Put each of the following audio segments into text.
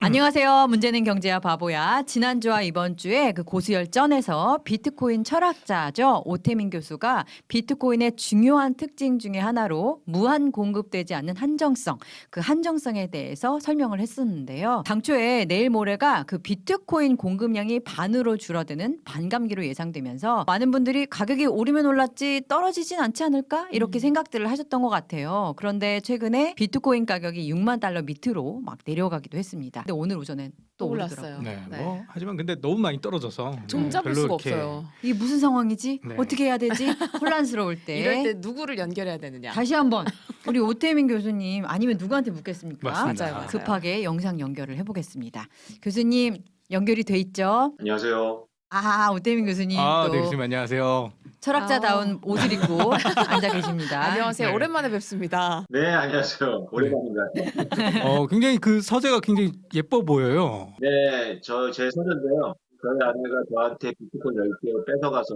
안녕하세요. 문제는 경제야 바보야. 지난주와 이번 주에 그 고수열전에서 비트코인 철학자죠. 오태민 교수가 비트코인의 중요한 특징 중에 하나로 무한 공급되지 않는 한정성, 그 한정성에 대해서 설명을 했었는데요. 당초에 내일 모레가 그 비트코인 공급량이 반으로 줄어드는 반감기로 예상되면서 많은 분들이 가격이 오르면 올랐지 떨어지진 않지 않을까? 이렇게 생각들을 하셨던 것 같아요. 그런데 최근에 비트코인 가격이 6만 달러 밑으로 막 내려가기도 했습니다. 근데 오늘 오전엔 또 오르더라고요. 올랐어요. 네, 네. 뭐 하지만 근데 너무 많이 떨어져서 종 잡을 별로 수가 이렇게 없어요. 이게 무슨 상황이지? 네. 어떻게 해야 되지? 혼란스러울 때. 이럴 때 누구를 연결해야 되느냐. 다시 한번 우리 오태민 교수님 아니면 누구한테 묻겠습니까? 맞습니다. 맞아요, 맞아요. 급하게 영상 연결을 해보겠습니다. 교수님 연결이 돼 있죠? 안녕하세요. 아 오태민 교수님 또 네, 교수님 안녕하세요. 철학자다운 옷을 입고 앉아 계십니다. 안녕하세요. 네. 오랜만에 뵙습니다. 네, 안녕하세요. 오랜만입니다. 굉장히 그 서재가 굉장히 예뻐 보여요. 네, 제 소재인데요. 저희 아내가 저한테 비트코인 10개 뺏어가서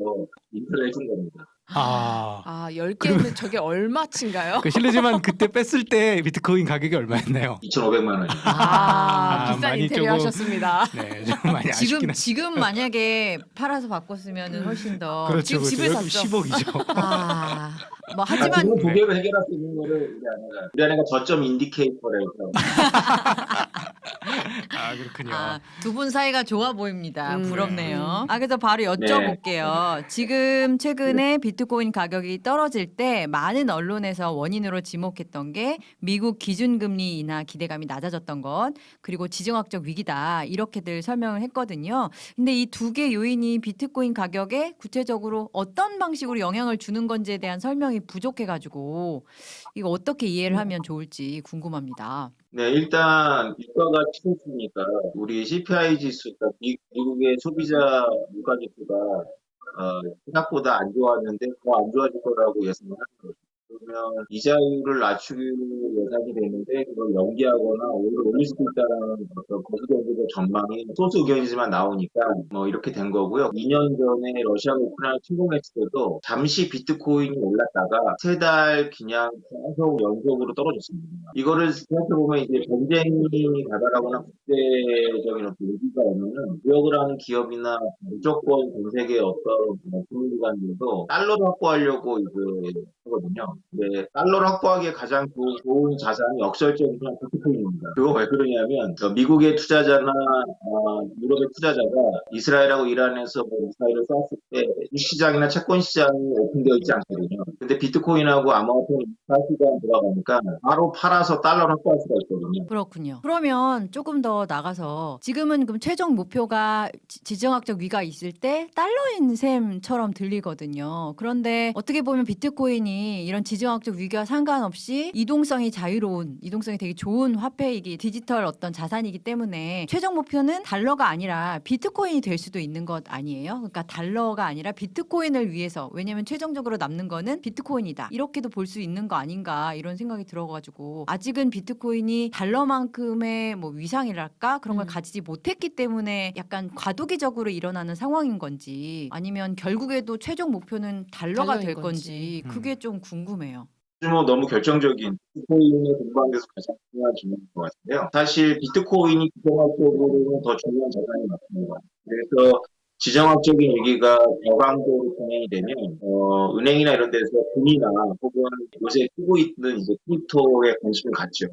인터를 해준 겁니다. 아, 10개는 저게 얼마치인가요? 그 실례지만 그때 뺐을 때 비트코인 가격이 얼마였나요? 2,500만 원이요. 비싼 많이 인테리어 조금- 하셨습니다. 네, 좀 많이 아쉽긴 하죠. 지금 만약에 팔아서 바꿨으면 훨씬 더 그렇죠, 지금 그렇죠. 집을 여기 샀죠. 아, 뭐 하지만 지금 두 개로 해결할 수 있는 거를 우리 아내가 저점 인디케이터래서 그렇군요. 두 분 사이가 좋아 보입니다. 음. 부럽네요. 그래서 바로 여쭤볼게요. 지금 최근에 비트코인 가격이 떨어질 때 많은 언론에서 원인으로 지목했던 게 미국 기준금리 인하 기대감이 낮아졌던 것, 그리고 지정학적 위기다 이렇게들 설명을 했거든요. 근데 이 두 개 요인이 비트코인 가격에 구체적으로 어떤 방식으로 영향을 주는 건지에 대한 설명이 부족해가지고 이거 어떻게 이해를 하면 좋을지 궁금합니다. 네, 일단 유가가 치솟으니까 우리 CPI 지수가 미국의 소비자 물가 지수가 생각보다 안 좋았는데 더 안 좋아질 거라고 예상을 하는 거죠. 그러면 이자율을 낮추기로 예상이 되는데 그걸 연기하거나 오히려 올릴 수도 있다는 어떤 거시적인 전망이 소수 의견이지만 나오니까 뭐 이렇게 된 거고요. 2년 전에 러시아가 우크라이나 침공했을 때도 잠시 비트코인이 올랐다가 3달 그냥 계속 연속으로 떨어졌습니다. 이거를 생각해보면 이제 전쟁이 다가가거나 국제적인 어떤 위기가 오면은 무역을 하는 기업이나 무조건 전 세계 어떤 금융기관들도 달러를 확보하려고 이제 하거든요. 근데 달러를 확보하기에 가장 좋은 자산이 역설적인 그냥 비트코인입니다. 그거 왜 그러냐면 미국의 투자자나 유럽의 투자자가 이스라엘하고 이란에서 뭐 미사일을 쐈을 때 시장이나 채권 시장이 오픈되어 있지 않거든요. 근데 비트코인하고 암호화폐는 24시간 돌아가니까 바로 팔아서 달러를 확보할 수가 있거든요. 그렇군요. 그러면 조금 더 나가서 지금은 그럼 최종 목표가 지정학적 위가 있을 때 달러인 셈처럼 들리거든요. 그런데 어떻게 보면 비트코인이 이런 지정학적 위기와 상관없이 이동성이 자유로운, 이동성이 되게 좋은 화폐이기 디지털 어떤 자산이기 때문에 최종 목표는 달러가 아니라 비트코인이 될 수도 있는 것 아니에요? 그러니까 달러가 아니라 비트코인을 위해서, 왜냐면 최종적으로 남는 거는 비트코인이다. 이렇게도 볼 수 있는 거 아닌가 이런 생각이 들어가지고 아직은 비트코인이 달러만큼의 뭐 위상이랄까 그런 걸 가지지 못했기 때문에 약간 과도기적으로 일어나는 상황인 건지 아니면 결국에도 최종 목표는 달러가 달러인 될 건지. 건지 그게 좀 궁금해요. 뭐 너무 결정적인 비트코인의 공부하면서 가장 중요한 질문인 것 같은데요. 사실 비트코인이 지정학적으로는 더 중요한 자산이 맞습니다. 그래서 지정학적인 위기가 저강도로 진행이 되면 은행이나 이런 데서 금이나 혹은 요새 쓰고 있는 이제 크립토에 관심을 갖죠.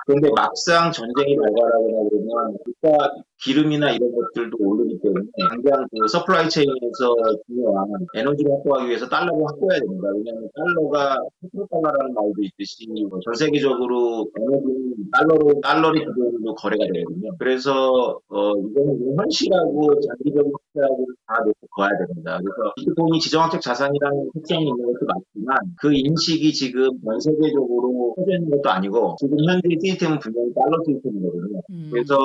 그런데 막상 전쟁이 발발하거나 그러면 물가 기름이나 이런 것들도 오르기 때문에 당장 그 서플라이 체인에서 중요한 에너지를 확보하기 위해서 달러를 확보해야 됩니다. 왜냐하면 달러가 페트로달러라는 말도 있듯이 전 세계적으로 에너지는 달러를 기준으로 거래가 되거든요. 그래서 이거는 현실하고 장기적인 투자를 다 놓고 봐야 됩니다. 그래서 비트코인이 지정학적 자산이라는 특성이 있는 것도 맞지만 그 인식이 지금 전 세계적으로 퍼져 있는 것도 아니고 지금 현재 시스템은 분명히 달러 시스템이거든요. 그래서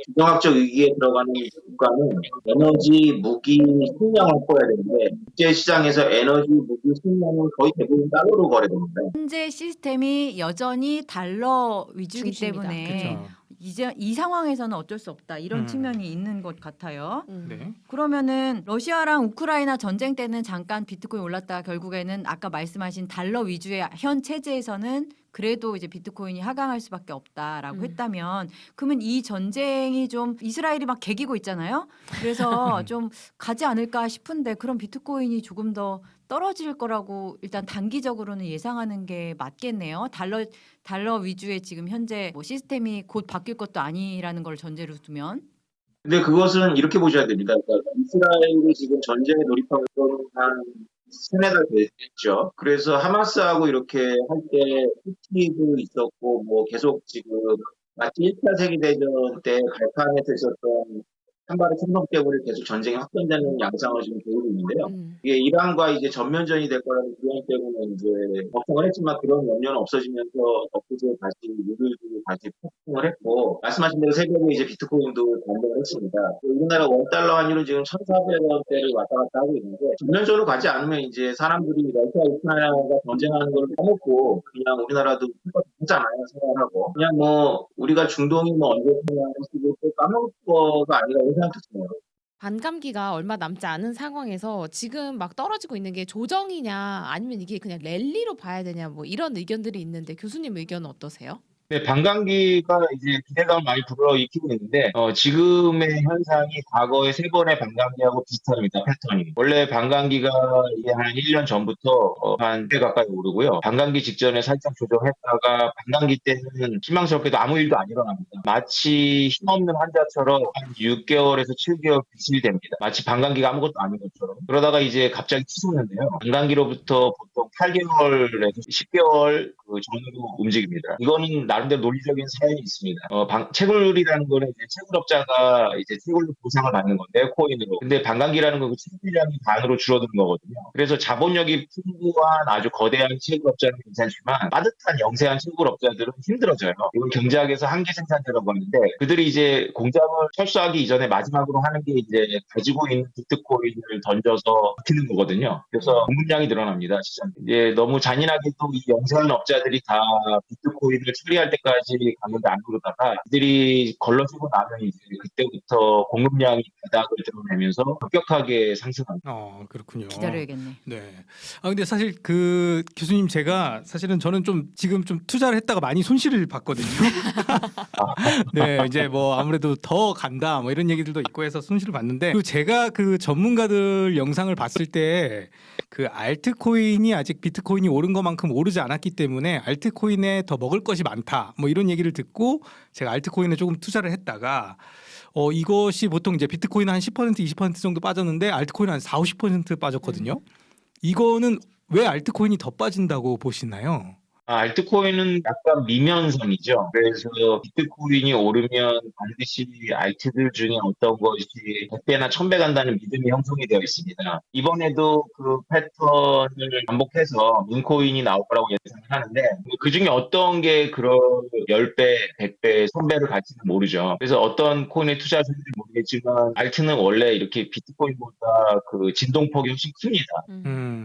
지정학적 위기에 들어가는 국가는 에너지, 무기, 식량을 확보해야 되는데 국제 시장에서 에너지, 무기, 식량은 거의 대부분 달러로 거래됩니다. 현재 시스템이 여전히 달러 위주이기 중심이다. 때문에 그렇죠. 이제 이 상황에서는 어쩔 수 없다 이런 음. 측면이 있는 것 같아요. 네. 그러면은 러시아랑 우크라이나 전쟁 때는 잠깐 비트코인 올랐다가 결국에는 아까 말씀하신 달러 위주의 현 체제에서는 그래도 이제 비트코인이 하강할 수밖에 없다라고 음. 했다면 그러면 이 전쟁이 좀 이스라엘이 막 개기고 있잖아요. 그래서 좀 가지 않을까 싶은데 그럼 비트코인이 조금 더 떨어질 거라고 일단 단기적으로는 예상하는 게 맞겠네요. 달러 위주의 지금 현재 뭐 시스템이 곧 바뀔 것도 아니라는 걸 전제로 두면. 근데 그것은 이렇게 보셔야 됩니다. 그러니까 이스라엘이 지금 전쟁에 돌입한 건 한 세네 달 됐죠. 그래서 하마스하고 이렇게 할 때 후티도 있었고 뭐 계속 지금 마치 1차 세계대전 때 발칸에서 있었던 한발의冲동 때문에 계속 전쟁이 확전되는 양상을 지금 보이고 있는데요. 이게 이란과 이제 전면전이 될 거라는 두려움 때문에 이제 걱정을 했지만 그런 염려는 없어지면서 엊그제 다시 유류도 다시 폭등을 했고 말씀하신 대로 새벽에 이제 비트코인도 반등을 했습니다. 우리나라 원달러 환율은 지금 1,400원대를 왔다 갔다 하고 있는데 전면전으로 가지 않으면 이제 사람들이 러시아 우크라이나가 전쟁하는 걸 까먹고 그냥 우리나라도 하잖아요 생각하고 그냥 뭐 우리가 중동이 뭐 언제 하는 식으로 또 까먹을 거가 아니라고 생각했어요. 반감기가 얼마 남지 않은 상황에서 지금 막 떨어지고 있는 게 조정이냐 아니면 이게 그냥 랠리로 봐야 되냐 뭐 이런 의견들이 있는데 교수님 의견은 어떠세요? 네, 반감기가 이제 기대감을 많이 불어일으키고 있는데, 지금의 현상이 과거의 세 번의 반감기하고 비슷합니다, 패턴이. 원래 반감기가 이게 한 1년 전부터 한 배 가까이 오르고요. 반감기 직전에 살짝 조정했다가 반감기 때는 희망스럽게도 아무 일도 안 일어납니다. 마치 힘없는 환자처럼 한 6개월에서 7개월 비실됩니다. 마치 반감기가 아무것도 아닌 것처럼. 그러다가 이제 갑자기 치솟는데요. 반감기로부터 보통 8개월에서 10개월 그 전으로 움직입니다. 이거는 나름대로 논리적인 사연이 있습니다. 채굴이라는 거는 이제 채굴업자가 이제 채굴로 보상을 받는 건데 코인으로. 근데 반감기라는 건 그 채굴량이 반으로 줄어드는 거거든요. 그래서 자본력이 풍부한 아주 거대한 채굴업자는 괜찮지만 빠듯한 영세한 채굴업자들은 힘들어져요. 이건 경제학에서 한계 생산자라고 하는데 그들이 이제 공장을 철수하기 이전에 마지막으로 하는 게 이제 가지고 있는 비트코인을 던져서 버티는 거거든요. 그래서 공급량이 늘어납니다. 시장에. 이제 너무 잔인하게도 이 영세한 업자들이 다 비트코인을 처리할 때까지 가는데 안 그러다가 이들이 걸러지고 나면 이제 그때부터 공급량이 바닥을 드러내면서 급격하게 상승합니다. 그렇군요. 기다려야겠네. 네. 근데 사실 그 교수님 제가 사실은 저는 좀 지금 좀 투자를 했다가 많이 손실을 봤거든요. 네, 이제 뭐 아무래도 더 간다 뭐 이런 얘기들도 있고 해서 손실을 봤는데 그 제가 그 전문가들 영상을 봤을 때 그 알트코인이 아직 비트코인이 오른 것만큼 오르지 않았기 때문에 알트코인에 더 먹을 것이 많다 뭐 이런 얘기를 듣고 제가 알트코인에 조금 투자를 했다가 이것이 보통 이제 비트코인 한 10% 20% 정도 빠졌는데 알트코인 한 4, 50% 빠졌거든요. 이거는 왜 알트코인이 더 빠진다고 보시나요? 알트코인은 약간 미면선이죠. 그래서 비트코인이 오르면 반드시 알트들 중에 어떤 것이 100배나 1000배 간다는 믿음이 형성이 되어 있습니다. 이번에도 그 패턴을 반복해서 민코인이 나올 거라고 예상을 하는데 그 중에 어떤 게 그런 10배, 100배, 1000배를 갈지는 모르죠. 그래서 어떤 코인에 투자하시는지 모르겠지만 알트는 원래 이렇게 비트코인보다 그 진동폭이 훨씬 큽니다.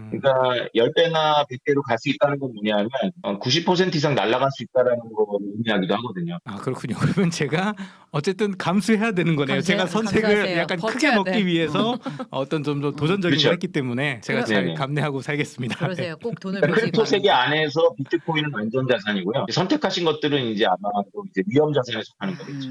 그러니까 10배나 100배로 갈 수 있다는 건 뭐냐면 90% 이상 날아갈 수 있다는 걸 의미하기도 하거든요. 그렇군요. 그러면 제가 어쨌든 감수해야 되는 거네요. 제가 선택을 감수하세요. 약간 크게 버텨야 먹기 돼. 위해서 어떤 좀 더 도전적인 그렇죠. 걸 했기 때문에 제가 잘 네네. 감내하고 살겠습니다. 그러세요. 꼭 돈을 그러니까 벌기 크립토 세계 바랍니다. 안에서 비트코인은 안전자산이고요. 선택하신 것들은 이제 아마도 이제 위험자산에 속하는 거겠죠.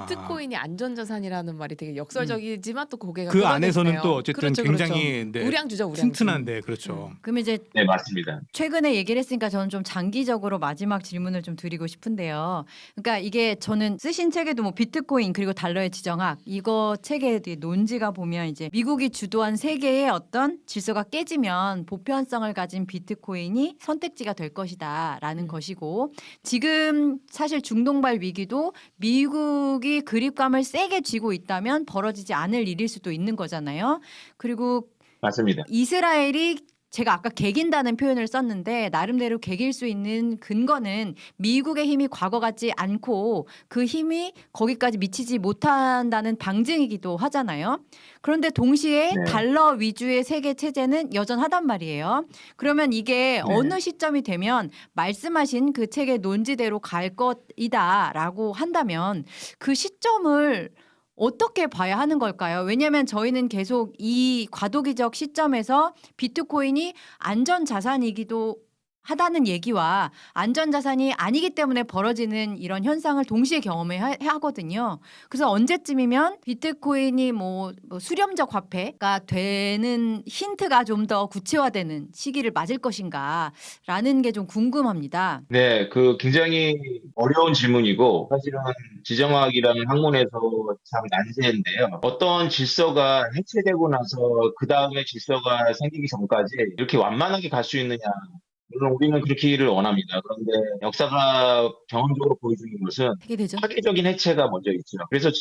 비트코인이 안전자산이라는 말이 되게 역설적이지만 또 고개가 그 끄덕여지네요. 안에서는 또 어쨌든 그렇죠, 굉장히 네, 우량주죠, 우량주. 튼튼한데 그렇죠. 그럼 이제 네, 맞습니다. 최근에 얘기를 했으니까 저는 좀 장기적으로 마지막 질문을 좀 드리고 싶은데요. 그러니까 이게 저는 쓰신 책에도 뭐 비트코인 그리고 달러의 지정학 이거 책의 논지가 보면 이제 미국이 주도한 세계의 어떤 질서가 깨지면 보편성을 가진 비트코인이 선택지가 될 것이다라는 것이고 지금 사실 중동발 위기도 미국이 그립감을 세게 쥐고 있다면 벌어지지 않을 일일 수도 있는 거잖아요. 그리고 맞습니다. 이스라엘이 제가 아까 개긴다는 표현을 썼는데 나름대로 개길 수 있는 근거는 미국의 힘이 과거 같지 않고 그 힘이 거기까지 미치지 못한다는 방증이기도 하잖아요. 그런데 동시에 네. 달러 위주의 세계 체제는 여전하단 말이에요. 그러면 이게 어느 시점이 되면 말씀하신 그 책의 논지대로 갈 것이다라고 한다면 그 시점을 어떻게 봐야 하는 걸까요? 왜냐하면 저희는 계속 이 과도기적 시점에서 비트코인이 안전 자산이기도 하다는 얘기와 안전자산이 아니기 때문에 벌어지는 이런 현상을 동시에 경험해야 하거든요. 그래서 언제쯤이면 비트코인이 뭐 수렴적 화폐가 되는 힌트가 좀 더 구체화되는 시기를 맞을 것인가라는 게 좀 궁금합니다. 네, 그 굉장히 어려운 질문이고 사실은 지정학이라는 학문에서 참 난제인데요. 어떤 질서가 해체되고 나서 그 다음에 질서가 생기기 전까지 이렇게 완만하게 갈 수 있느냐. 물론 우리는 그렇기를 원합니다. 그런데 역사가 경험적으로 보여주는 것은 어떻게 되죠? 파괴적인 해체가 먼저 있죠. 그래서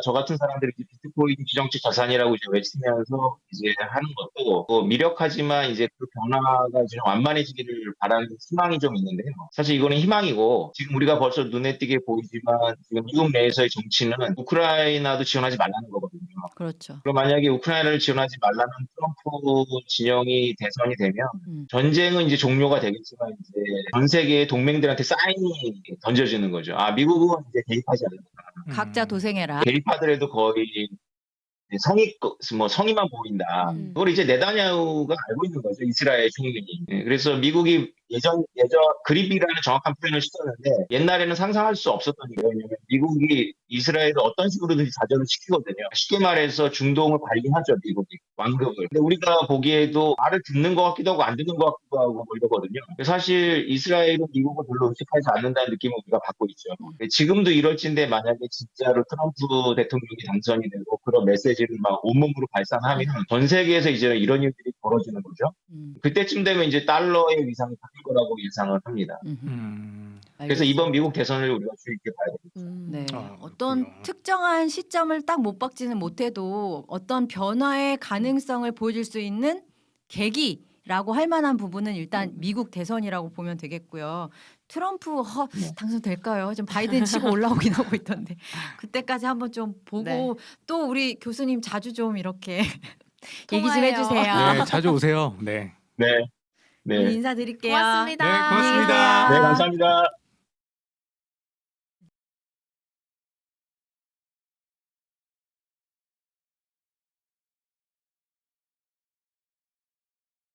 저 같은 사람들이 이제 비트코인이 지정책 자산이라고 이제 외치면서 이제 하는 것도 미력하지만 이제 그 변화가 이제 완만해지기를 바라는 희망이 좀 있는데요. 사실 이거는 희망이고 지금 우리가 벌써 눈에 띄게 보이지만 지금 미국 내에서의 정치는 우크라이나도 지원하지 말라는 거거든요. 그렇죠. 그럼 만약에 우크라이나를 지원하지 말라는 트럼프 진영이 대선이 되면 전쟁은 이제 종료가 되겠지만 이제 전 세계의 동맹들한테 사인이 던져지는 거죠. 아, 미국은 이제 개입하지 않는다. 각자 도생해라. 개입하더라도 거의 성의만 보인다. 음. 그걸 이제 네타냐후가 알고 있는 거죠. 이스라엘 총리이. 그래서 미국이 예전 그립이라는 정확한 표현을 썼는데 옛날에는 상상할 수 없었던 게 왜냐면 미국이 이스라엘을 어떤 식으로든지 자절을 시키거든요. 쉽게 말해서 중동을 관리하죠, 미국이. 완급을. 근데 우리가 보기에도 말을 듣는 것 같기도 하고 안 듣는 것 같기도 하고 뭐 이러거든요. 사실 이스라엘은 미국을 별로 의식하지 않는다는 느낌을 우리가 받고 있죠. 지금도 이럴진데 만약에 진짜로 트럼프 대통령이 당선이 되고 그런 메시지를 막 온몸으로 발산하면 전 세계에서 이제 이런 일들이 벌어지는 거죠. 그때쯤 되면 이제 달러의 위상이 바뀔 거라고 예상을 합니다. 그래서 이번 미국 대선을 우리가 주의 깊게 봐야 되겠죠. 네. 아, 어떤 그렇군요. 특정한 시점을 딱 못 박지는 못해도 어떤 변화의 가능성을 보여줄 수 있는 계기라고 할 만한 부분은 일단 미국 대선이라고 보면 되겠고요. 트럼프 당선될까요? 좀 바이든 치고 올라오긴 하고 있던데 그때까지 한번 좀 보고 네. 또 우리 교수님 자주 좀 이렇게 얘기 좀 통화해요. 해주세요. 네, 자주 오세요. 네. 네. 오늘 네. 인사드릴게요. 고맙습니다. 네, 고맙습니다. 안녕히 계세요. 네, 감사합니다.